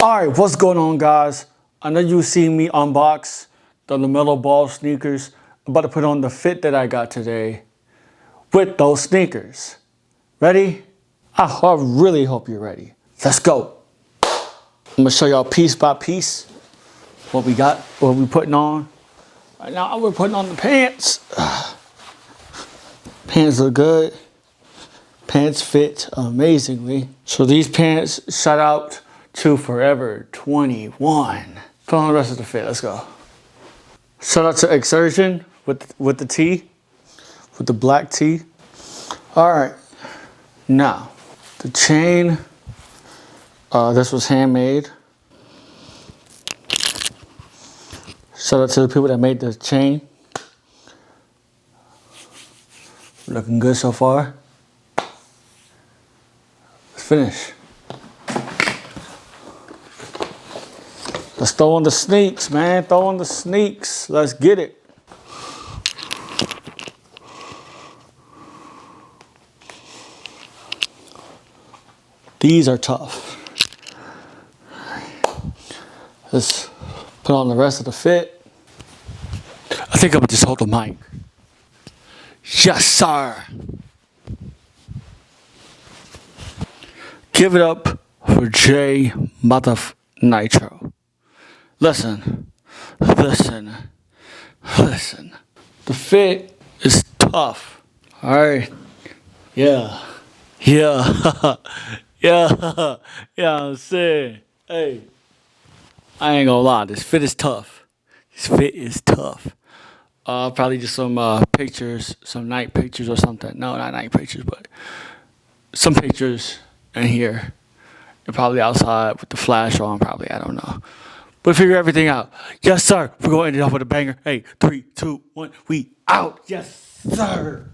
Alright, what's going on, guys? I know you see me unbox the LaMelo Ball sneakers. I'm about to put on the fit that I got today with those sneakers. Ready? I really hope you're ready. Let's go. I'm gonna show y'all piece by piece what we got, what we putting on. Right now we're putting on the pants. Pants look good. Pants fit amazingly. So these pants, shout out to Forever 21. Put on the rest of the fit, let's go. Shout out to Exertion with the tee, with the black tee. All right, now the chain, this was handmade. Shout out to the people that made the chain. Looking good so far. Let's finish. Let's throw on the sneaks, man. Throw on the sneaks. Let's get it. These are tough. Let's put on the rest of the fit. I think I'm gonna just hold the mic. Yes, sir. Give it up for Nytro. Listen. The fit is tough. All right. Yeah. I'm saying. Hey, I ain't gonna lie. This fit is tough. Probably just some pictures, some night pictures or something. No, not night pictures, but some pictures in here. And probably outside with the flash on, probably, I don't know. But figure everything out. Yes, sir. We're going to end it off with a banger. Hey, 3, 2, 1, we out. Yes, sir.